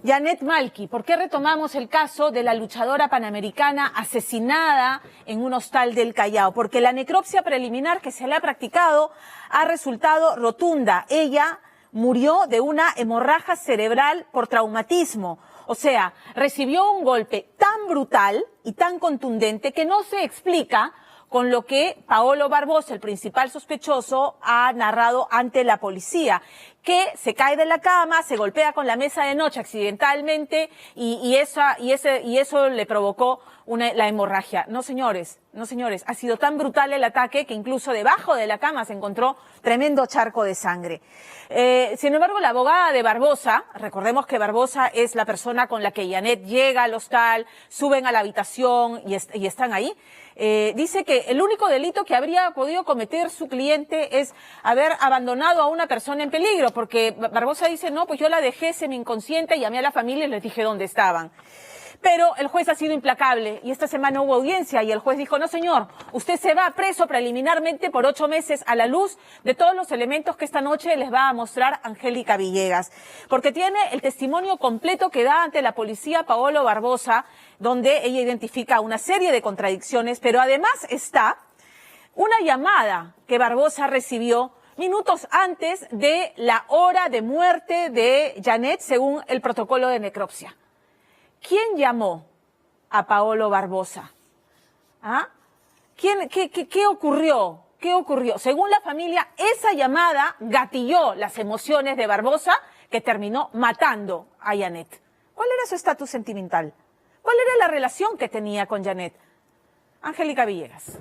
Janet Malky, ¿por qué retomamos el caso de la luchadora panamericana asesinada en un hostal del Callao? Porque la necropsia preliminar que se le ha practicado ha resultado rotunda. Ella murió de una hemorragia cerebral por traumatismo. O sea, recibió un golpe tan brutal y tan contundente que no se explica con lo que Paolo Barbosa, el principal sospechoso, ha narrado ante la policía, que se cae de la cama, se golpea con la mesa de noche accidentalmente y eso le provocó la hemorragia. No, señores, ha sido tan brutal el ataque que incluso debajo de la cama se encontró tremendo charco de sangre. Sin embargo, la abogada de Barbosa, recordemos que Barbosa es la persona con la que Janet llega al hostal, suben a la habitación y están ahí, dice que el único delito que habría podido cometer su cliente es haber abandonado a una persona en peligro, porque Barbosa dice, no, pues yo la dejé semi-inconsciente, llamé a la familia y les dije dónde estaban. Pero el juez ha sido implacable y esta semana hubo audiencia y el juez dijo, no señor, usted se va preso preliminarmente por 8 meses a la luz de todos los elementos que esta noche les va a mostrar Angélica Villegas. Porque tiene el testimonio completo que da ante la policía Paolo Barbosa, donde ella identifica una serie de contradicciones, pero además está una llamada que Barbosa recibió minutos antes de la hora de muerte de Janet, según el protocolo de necropsia. ¿Quién llamó a Paolo Barbosa? ¿Ah? ¿Qué ocurrió? ¿Qué ocurrió? Según la familia, esa llamada gatilló las emociones de Barbosa, que terminó matando a Janet. ¿Cuál era su estatus sentimental? ¿Cuál era la relación que tenía con Janet? Angélica Villegas.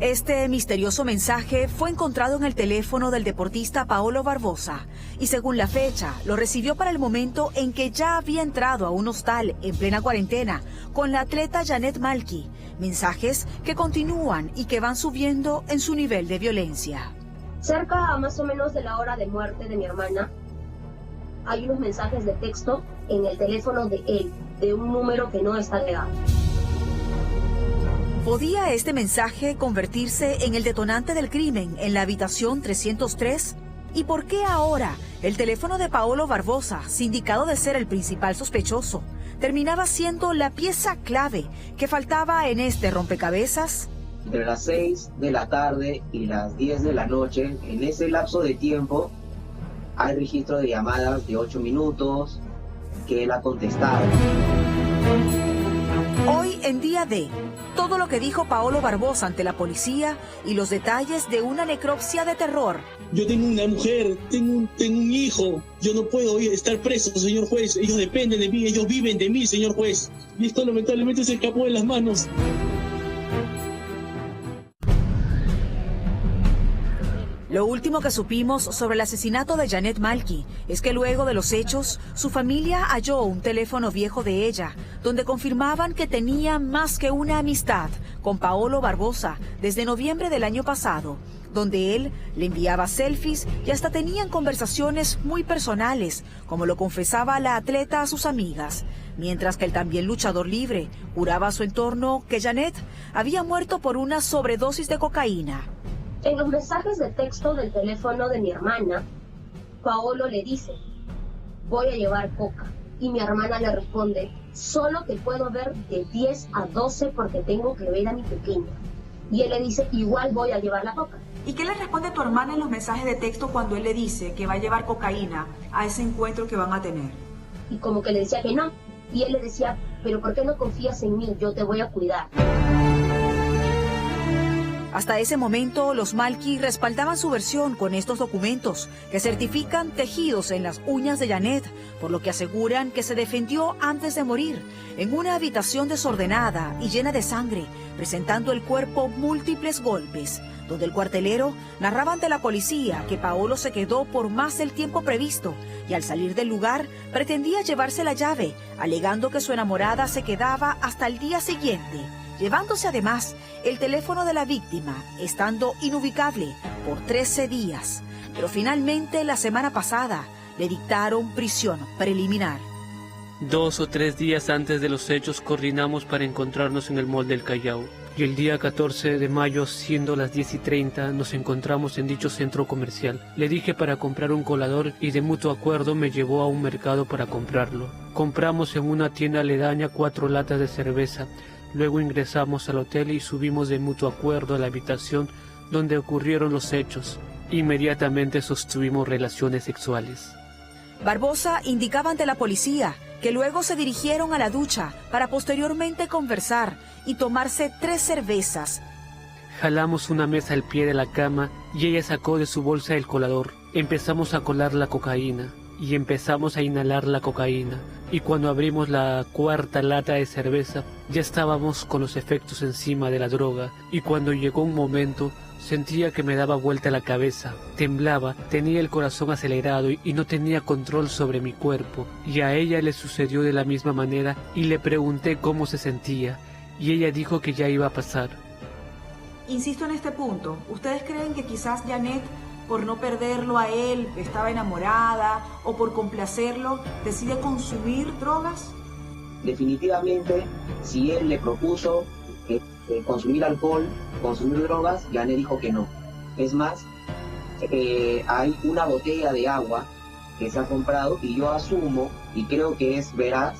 Este misterioso mensaje fue encontrado en el teléfono del deportista Paolo Barbosa y según la fecha lo recibió para el momento en que ya había entrado a un hostal en plena cuarentena con la atleta Janet Malky. Mensajes que continúan y que van subiendo en su nivel de violencia. Cerca a más o menos de la hora de muerte de mi hermana, hay unos mensajes de texto en el teléfono de él, de un número que no está agregado. ¿Podía este mensaje convertirse en el detonante del crimen en la habitación 303? ¿Y por qué ahora el teléfono de Paolo Barbosa, sindicado de ser el principal sospechoso, terminaba siendo la pieza clave que faltaba en este rompecabezas? Entre las 6 de la tarde y las 10 de la noche, en ese lapso de tiempo, hay registro de llamadas de 8 minutos que él ha contestado. Hoy en Día D, todo lo que dijo Paolo Barbosa ante la policía y los detalles de una necropsia de terror. Yo tengo una mujer, tengo un hijo, yo no puedo estar preso, señor juez, ellos dependen de mí, ellos viven de mí, señor juez, y esto lamentablemente se escapó de las manos. Lo último que supimos sobre el asesinato de Janet Malky es que luego de los hechos, su familia halló un teléfono viejo de ella, donde confirmaban que tenía más que una amistad con Paolo Barbosa desde noviembre del año pasado, donde él le enviaba selfies y hasta tenían conversaciones muy personales, como lo confesaba la atleta a sus amigas, mientras que el también luchador libre juraba a su entorno que Janet había muerto por una sobredosis de cocaína. En los mensajes de texto del teléfono de mi hermana, Paolo le dice, voy a llevar coca. Y mi hermana le responde, solo te puedo ver de 10 a 12 porque tengo que ver a mi pequeña. Y él le dice, igual voy a llevar la coca. ¿Y qué le responde tu hermana en los mensajes de texto cuando él le dice que va a llevar cocaína a ese encuentro que van a tener? Y como que le decía que no. Y él le decía, pero ¿por qué no confías en mí? Yo te voy a cuidar. Hasta ese momento, los Malky respaldaban su versión con estos documentos que certifican tejidos en las uñas de Janet, por lo que aseguran que se defendió antes de morir, en una habitación desordenada y llena de sangre, presentando el cuerpo múltiples golpes, donde el cuartelero narraba ante la policía que Paolo se quedó por más del tiempo previsto y al salir del lugar pretendía llevarse la llave, alegando que su enamorada se quedaba hasta el día siguiente, llevándose además el teléfono de la víctima, estando inubicable por 13 días. Pero finalmente la semana pasada le dictaron prisión preliminar. 2 o 3 días antes de los hechos coordinamos para encontrarnos en el Mall del Callao. Y el día 14 de mayo, siendo las 10:30, nos encontramos en dicho centro comercial. Le dije para comprar un colador y de mutuo acuerdo me llevó a un mercado para comprarlo. Compramos en una tienda aledaña 4 latas de cerveza. Luego ingresamos al hotel y subimos de mutuo acuerdo a la habitación donde ocurrieron los hechos. Inmediatamente sostuvimos relaciones sexuales. Barbosa indicaba ante la policía que luego se dirigieron a la ducha para posteriormente conversar y tomarse 3 cervezas. Jalamos una mesa al pie de la cama y ella sacó de su bolsa el colador. Empezamos a colar la cocaína y empezamos a inhalar la cocaína. Y cuando abrimos la 4ª lata de cerveza, ya estábamos con los efectos encima de la droga. Y cuando llegó un momento, sentía que me daba vuelta la cabeza, temblaba, tenía el corazón acelerado y no tenía control sobre mi cuerpo. Y a ella le sucedió de la misma manera y le pregunté cómo se sentía. Y ella dijo que ya iba a pasar. Insisto en este punto. ¿Ustedes creen que quizás Janet, por no perderlo a él, estaba enamorada o por complacerlo, decide consumir drogas? Definitivamente, si él le propuso consumir alcohol, consumir drogas, Janet dijo que no. Es más, hay una botella de agua que se ha comprado y yo asumo, y creo que es veraz,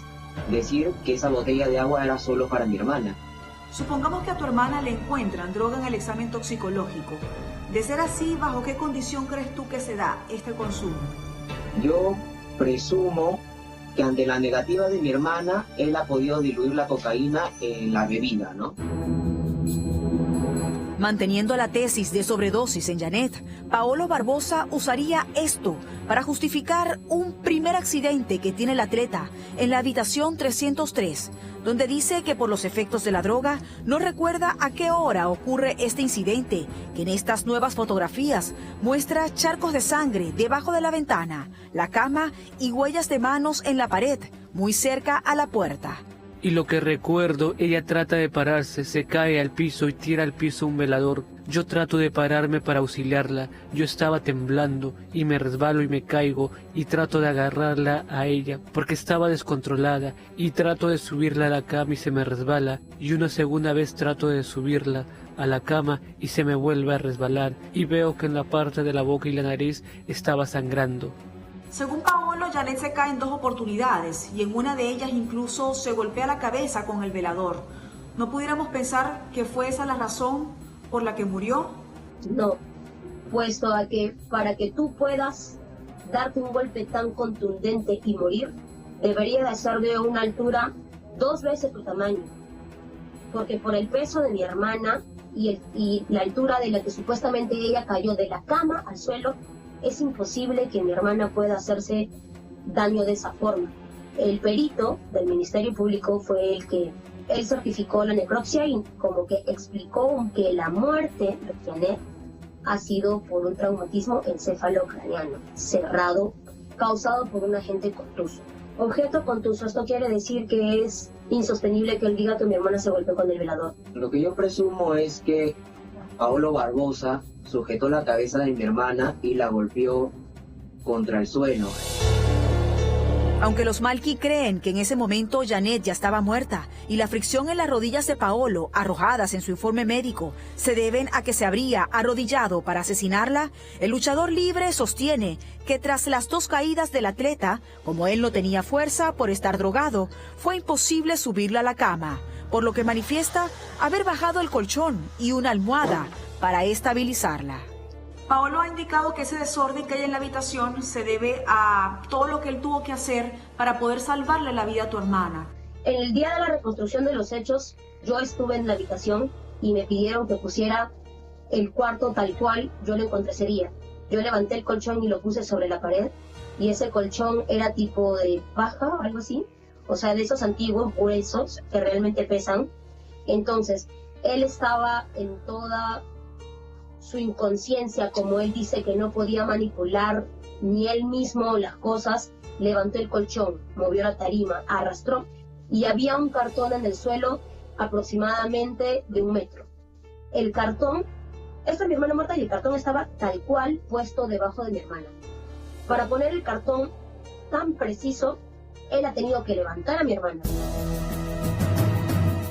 decir que esa botella de agua era solo para mi hermana. Supongamos que a tu hermana le encuentran droga en el examen toxicológico. De ser así, ¿bajo qué condición crees tú que se da este consumo? Yo presumo que ante la negativa de mi hermana, él ha podido diluir la cocaína en la bebida, ¿no? Manteniendo la tesis de sobredosis en Janet, Paolo Barbosa usaría esto para justificar un primer accidente que tiene el atleta en la habitación 303, donde dice que por los efectos de la droga no recuerda a qué hora ocurre este incidente, que en estas nuevas fotografías muestra charcos de sangre debajo de la ventana, la cama y huellas de manos en la pared, muy cerca a la puerta. Y lo que recuerdo, ella trata de pararse, se cae al piso y tira al piso un velador. Yo trato de pararme para auxiliarla. Yo estaba temblando y me resbalo y me caigo y trato de agarrarla a ella porque estaba descontrolada y trato de subirla a la cama y se me resbala y una segunda vez trato de subirla a la cama y se me vuelve a resbalar y veo que en la parte de la boca y la nariz estaba sangrando. Según Paolo, Janet se cae en 2 oportunidades y en una de ellas incluso se golpea la cabeza con el velador. ¿No pudiéramos pensar que fue esa la razón por la que murió? No, puesto a que para que tú puedas darte un golpe tan contundente y morir, debería de ser de una altura 2 veces tu tamaño. Porque por el peso de mi hermana y la altura de la que supuestamente ella cayó de la cama al suelo, es imposible que mi hermana pueda hacerse daño de esa forma. El perito del Ministerio Público fue el que él certificó la necropsia y como que explicó que la muerte de Janet ha sido por un traumatismo encefalocraneano cerrado causado por un agente contuso. Objeto contuso, esto quiere decir que es insostenible que él diga que mi hermana se golpeó con el velador. Lo que yo presumo es que Paolo Barbosa sujetó la cabeza de mi hermana y la golpeó contra el suelo. Aunque los Malqui creen que en ese momento Janet ya estaba muerta y la fricción en las rodillas de Paolo, arrojadas en su informe médico, se deben a que se habría arrodillado para asesinarla, el luchador libre sostiene que tras las 2 caídas del atleta, como él no tenía fuerza por estar drogado, fue imposible subirla a la cama, por lo que manifiesta haber bajado el colchón y una almohada para estabilizarla. Paolo ha indicado que ese desorden que hay en la habitación se debe a todo lo que él tuvo que hacer para poder salvarle la vida a tu hermana. En el día de la reconstrucción de los hechos, yo estuve en la habitación y me pidieron que pusiera el cuarto tal cual yo lo encontré ese día. Yo levanté el colchón y lo puse sobre la pared y ese colchón era tipo de paja o algo así, o sea, de esos antiguos gruesos que realmente pesan. Entonces, él estaba en toda su inconsciencia, como él dice que no podía manipular ni él mismo las cosas, levantó el colchón, movió la tarima, arrastró y había un cartón en el suelo aproximadamente de 1 metro. El cartón, esta es mi hermana muerta y el cartón estaba tal cual puesto debajo de mi hermana. Para poner el cartón tan preciso, Él ha tenido que levantar a mi hermana.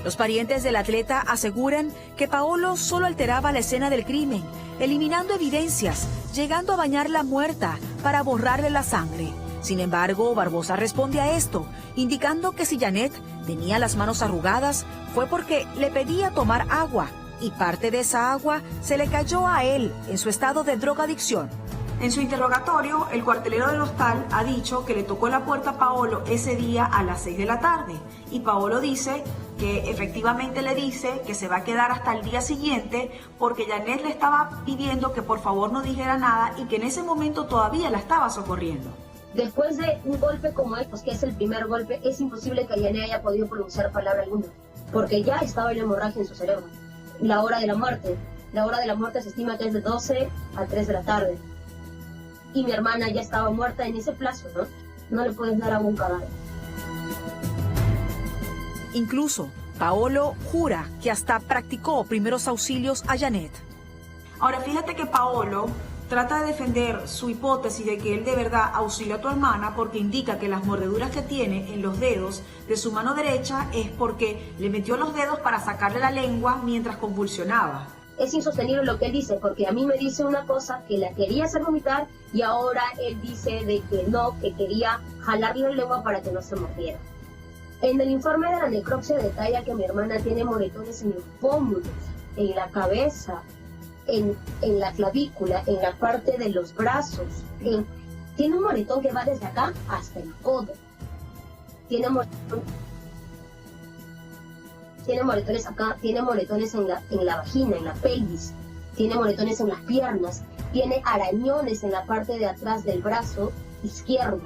Los parientes del atleta aseguran que Paolo solo alteraba la escena del crimen, eliminando evidencias, llegando a bañarla muerta para borrarle la sangre. Sin embargo, Barbosa responde a esto, indicando que si Janet tenía las manos arrugadas fue porque le pedía tomar agua y parte de esa agua se le cayó a él en su estado de drogadicción. En su interrogatorio, el cuartelero del hostal ha dicho que le tocó la puerta a Paolo ese día a las 6 de la tarde y Paolo dice que efectivamente le dice que se va a quedar hasta el día siguiente porque Janet le estaba pidiendo que por favor no dijera nada y que en ese momento todavía la estaba socorriendo. Después de un golpe como estos, que es el primer golpe, es imposible que Janet haya podido pronunciar palabra alguna, porque ya estaba la hemorragia en su cerebro. La hora de la muerte se estima que es de 12 a 3 de la tarde. Y mi hermana ya estaba muerta en ese plazo, ¿no? No le puedes dar a un cadáver. Incluso, Paolo jura que hasta practicó primeros auxilios a Janet. Ahora, fíjate que Paolo trata de defender su hipótesis de que él de verdad auxilió a tu hermana porque indica que las mordeduras que tiene en los dedos de su mano derecha es porque le metió los dedos para sacarle la lengua mientras convulsionaba. Es insostenible lo que él dice, porque a mí me dice una cosa que la quería hacer vomitar y ahora él dice de que no, que quería jalarle la lengua para que no se mordiera. En el informe de la necropsia detalla que mi hermana tiene moretones en los pómulos, en la cabeza, en la clavícula, en la parte de los brazos. Tiene un moretón que va desde acá hasta el codo. Tiene moretones acá, tiene moretones en la vagina, en la pelvis, tiene moretones en las piernas, tiene arañones en la parte de atrás del brazo izquierdo.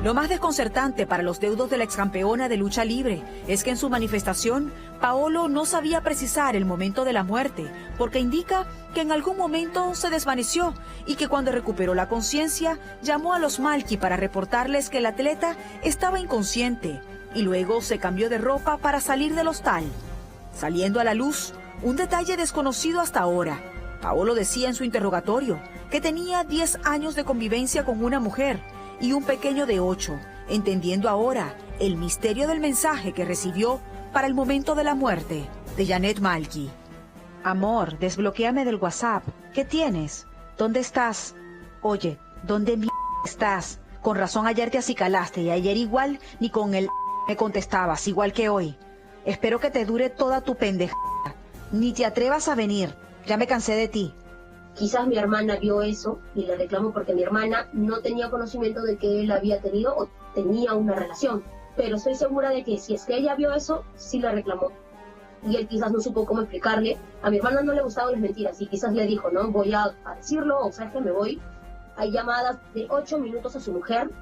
Lo más desconcertante para los deudos de la excampeona de lucha libre es que en su manifestación, Paolo no sabía precisar el momento de la muerte, porque indica que en algún momento se desvaneció y que cuando recuperó la conciencia, llamó a los Malqui para reportarles que el atleta estaba inconsciente y luego se cambió de ropa para salir del hostal. Saliendo a la luz, un detalle desconocido hasta ahora. Paolo decía en su interrogatorio que tenía 10 años de convivencia con una mujer y un pequeño de 8, entendiendo ahora el misterio del mensaje que recibió para el momento de la muerte de Janet Malqui. Amor, desbloquéame del WhatsApp. ¿Qué tienes? ¿Dónde estás? Oye, ¿dónde estás? Con razón ayer te acicalaste y ayer igual ni con el me contestabas, igual que hoy. Espero que te dure toda tu pendejada. Ni te atrevas a venir. Ya me cansé de ti. Quizás mi hermana vio eso y le reclamó porque mi hermana no tenía conocimiento de que él había tenido o tenía una relación. Pero estoy segura de que si es que ella vio eso, sí le reclamó. Y él quizás no supo cómo explicarle. A mi hermana no le gustaban las mentiras y quizás le dijo, no, voy a decirlo, o sea, que me voy. Hay llamadas de 8 minutos a su mujer,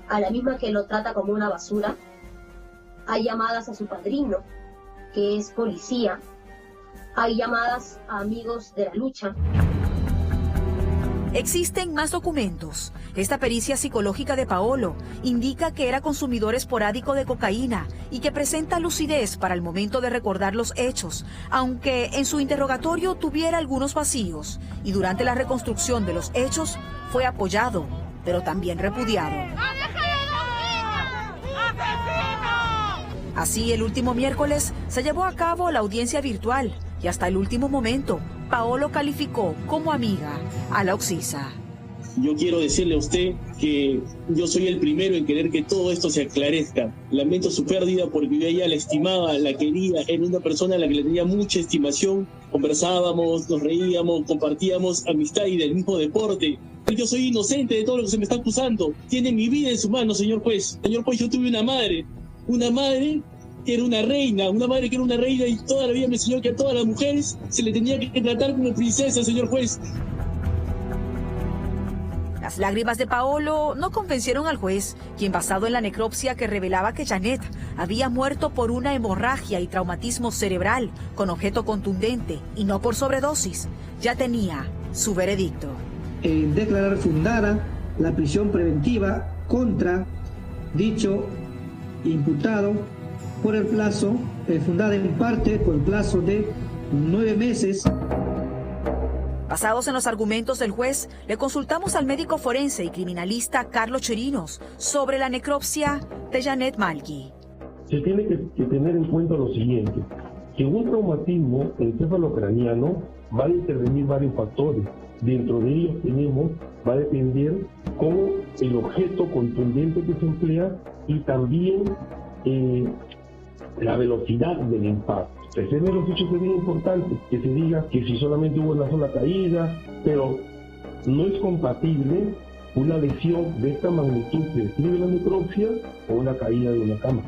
a la misma que lo trata como una basura. Hay llamadas a su padrino, que es policía. Hay llamadas a amigos de la lucha. Existen más documentos. Esta pericia psicológica de Paolo indica que era consumidor esporádico de cocaína y que presenta lucidez para el momento de recordar los hechos, aunque en su interrogatorio tuviera algunos vacíos y durante la reconstrucción de los hechos fue apoyado, pero también repudiado. Así, el último miércoles se llevó a cabo la audiencia virtual y hasta el último momento, Paolo calificó como amiga a la Oxisa. Yo quiero decirle a usted que yo soy el primero en querer que todo esto se aclarezca. Lamento su pérdida porque yo a ella la estimaba, la quería, era una persona a la que le tenía mucha estimación. Conversábamos, nos reíamos, compartíamos amistad y del mismo deporte. Yo soy inocente de todo lo que se me está acusando. Tiene mi vida en sus manos, señor juez. Señor juez, yo tuve una madre que era una reina y toda la vida me enseñó que a todas las mujeres se le tenía que tratar como princesa, señor juez. Las lágrimas de Paolo no convencieron al juez, quien basado en la necropsia que revelaba que Janet había muerto por una hemorragia y traumatismo cerebral con objeto contundente y no por sobredosis, ya tenía su veredicto. Declarar fundada la prisión preventiva contra dicho imputado por el plazo, fundada en parte por el plazo de 9 meses. Basados en los argumentos del juez, le consultamos al médico forense y criminalista Carlos Chirinos sobre la necropsia de Janet Malqui. Se tiene que tener en cuenta lo siguiente, que un traumatismo encefalocraniano va a intervenir varios factores. Dentro de ellos va a depender cómo el objeto contundente que se emplea y también la velocidad del impacto. Ese de los hechos es bien importante, que se diga que si solamente hubo una sola caída, pero no es compatible una lesión de esta magnitud que describe la necropsia o una caída de una cama.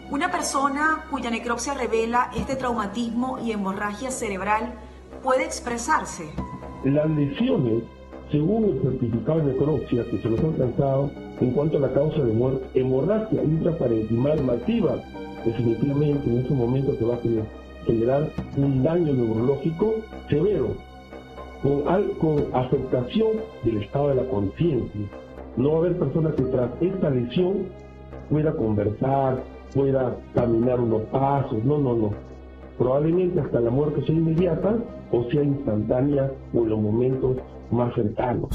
Una persona cuya necropsia revela este traumatismo y hemorragia cerebral puede expresarse. Las lesiones, según el certificado de necropsia que se nos ha alcanzado en cuanto a la causa de muerte, hemorragia intraparenquimal masiva, definitivamente en ese momento se va a generar un daño neurológico severo, con afectación del estado de la conciencia. No va a haber persona que tras esta lesión pueda conversar, pueda caminar unos pasos, no. Probablemente hasta la muerte sea inmediata o sea instantánea o en los momentos más cercanos.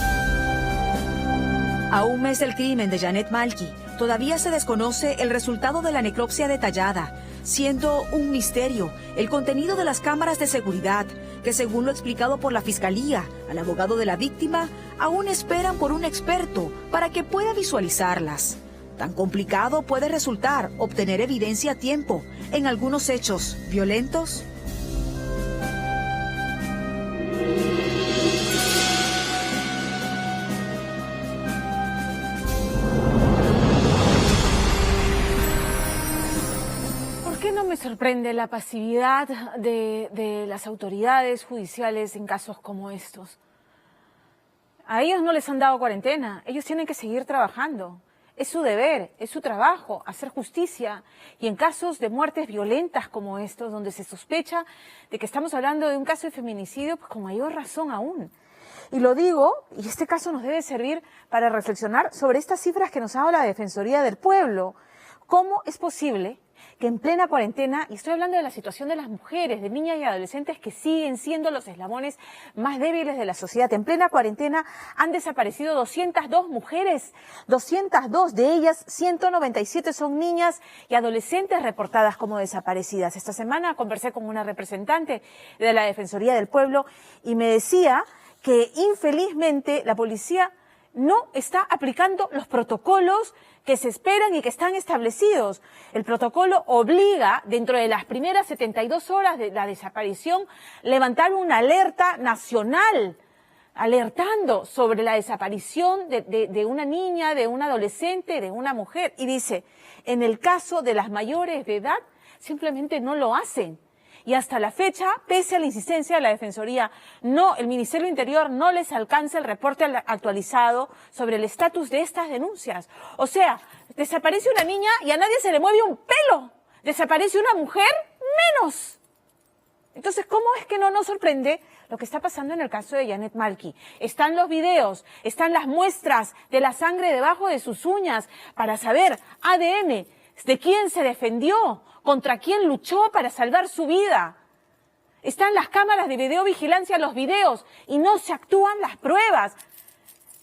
A un mes del crimen de Janet Malqui, todavía se desconoce el resultado de la necropsia detallada, siendo un misterio el contenido de las cámaras de seguridad, que según lo explicado por la Fiscalía al abogado de la víctima, aún esperan por un experto para que pueda visualizarlas. Tan complicado puede resultar obtener evidencia a tiempo en algunos hechos violentos. ¿Por qué no me sorprende la pasividad de las autoridades judiciales en casos como estos? A ellos no les han dado cuarentena, ellos tienen que seguir trabajando. Es su deber, es su trabajo, hacer justicia. Y en casos de muertes violentas como estos, donde se sospecha de que estamos hablando de un caso de feminicidio, pues con mayor razón aún. Y lo digo, y este caso nos debe servir para reflexionar sobre estas cifras que nos ha dado la Defensoría del Pueblo. ¿Cómo es posible que en plena cuarentena, y estoy hablando de la situación de las mujeres, de niñas y adolescentes que siguen siendo los eslabones más débiles de la sociedad, en plena cuarentena han desaparecido 202 mujeres, 202 de ellas, 197 son niñas y adolescentes reportadas como desaparecidas? Esta semana conversé con una representante de la Defensoría del Pueblo y me decía que infelizmente la policía no está aplicando los protocolos que se esperan y que están establecidos. El protocolo obliga, dentro de las primeras 72 horas de la desaparición, levantar una alerta nacional, alertando sobre la desaparición de una niña, de un adolescente, de una mujer. Y dice, en el caso de las mayores de edad, simplemente no lo hacen. Y hasta la fecha, pese a la insistencia de la Defensoría, el Ministerio del Interior no les alcanza el reporte actualizado sobre el estatus de estas denuncias. O sea, desaparece una niña y a nadie se le mueve un pelo. Desaparece una mujer, menos. Entonces, ¿cómo es que no nos sorprende lo que está pasando en el caso de Janet Malqui? Están los videos, están las muestras de la sangre debajo de sus uñas para saber ADN, de quién se defendió, contra quién luchó para salvar su vida. Están las cámaras de videovigilancia, los videos, y no se actúan las pruebas.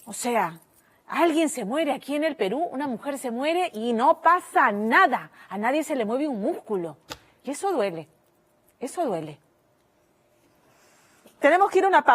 O sea, alguien se muere aquí en el Perú, una mujer se muere y no pasa nada. A nadie se le mueve un músculo. Y eso duele. Eso duele. Tenemos que ir a una pausa.